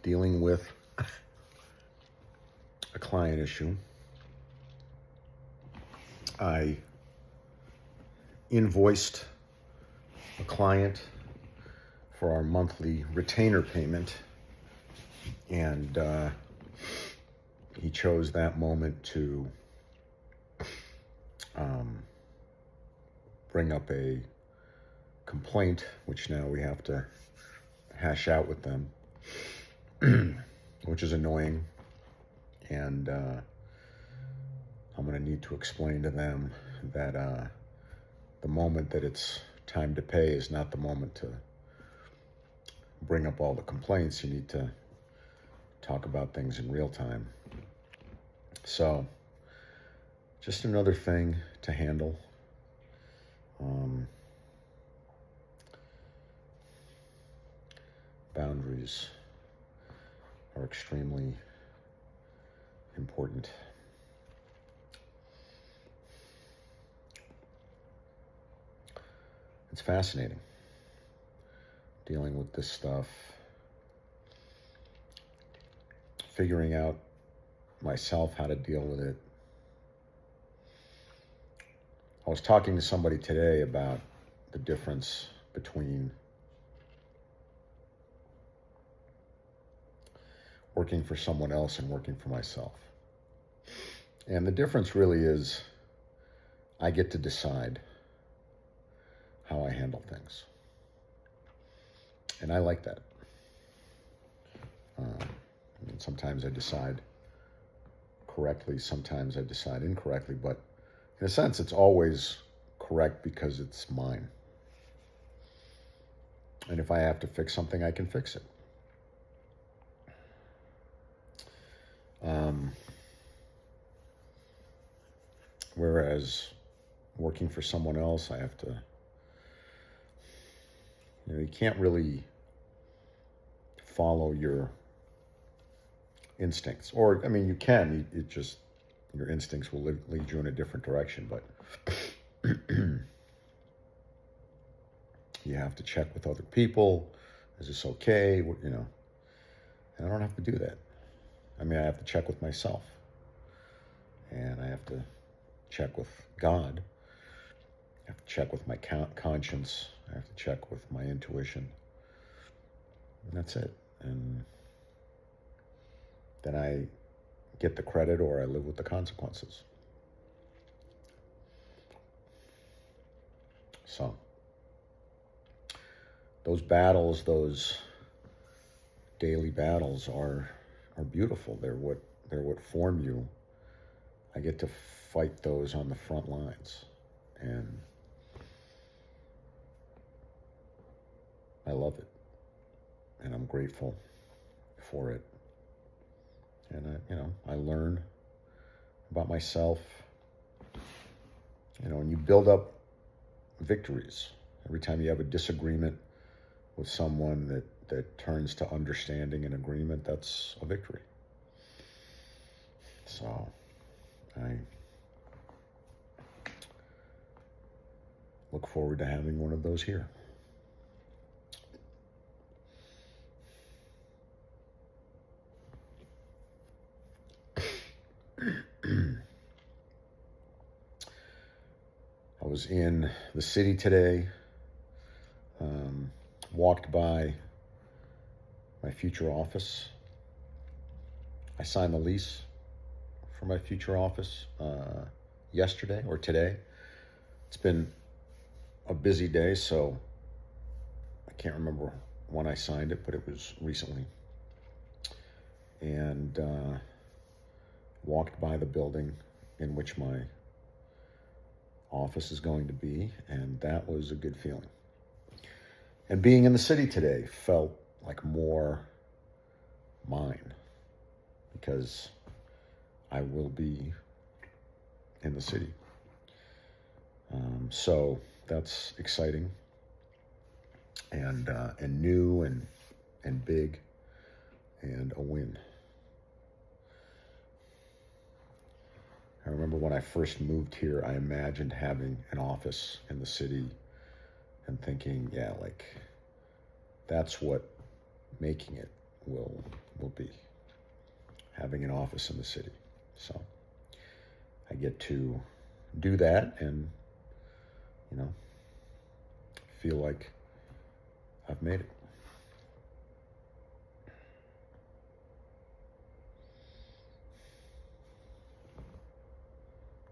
dealing with a client issue. I invoiced a client for our monthly retainer payment, and he chose that moment to bring up a complaint, which now we have to hash out with them, which is annoying. And I'm going to need to explain to them that the moment that it's time to pay is not the moment to bring up all the complaints. You need to talk about things in real time. So, just another thing to handle. Boundaries are extremely important. It's fascinating dealing with this stuff, figuring out myself how to deal with it. I was talking to somebody today about the difference between working for someone else and working for myself. And the difference really is I get to decide how I handle things. And I like that. Sometimes I decide correctly, sometimes I decide incorrectly, but in a sense, it's always correct because it's mine. And if I have to fix something, I can fix it. Whereas working for someone else, I have to, you can't really follow your instincts. Or, I mean, you can, it just, your instincts will lead you in a different direction, but you have to check with other people. Is this okay? And I don't have to do that. I mean, I have to check with myself, and I have to check with God. I have to check with my conscience. I have to check with my intuition. And that's it. And then I get the credit or I live with the consequences. So, those battles, those daily battles are beautiful. They're what form you. I get to fight those on the front lines, and I love it, and I'm grateful for it. And I learn about myself. And you build up victories. Every time you have a disagreement with someone that turns to understanding and agreement, that's a victory. So I look forward to having one of those here. I was in the city today, walked by my future office. I signed the lease for my future office yesterday or today. It's been a busy day, so I can't remember when I signed it, but it was recently. And walked by the building in which my office is going to be, and that was a good feeling. And being in the city today felt like more mine, because I will be in the city. So that's exciting and new and big and a win. I remember when I first moved here, I imagined having an office in the city and thinking, yeah, like that's what making it will be having an office in the city. So I get to do that and, feel like I've made it.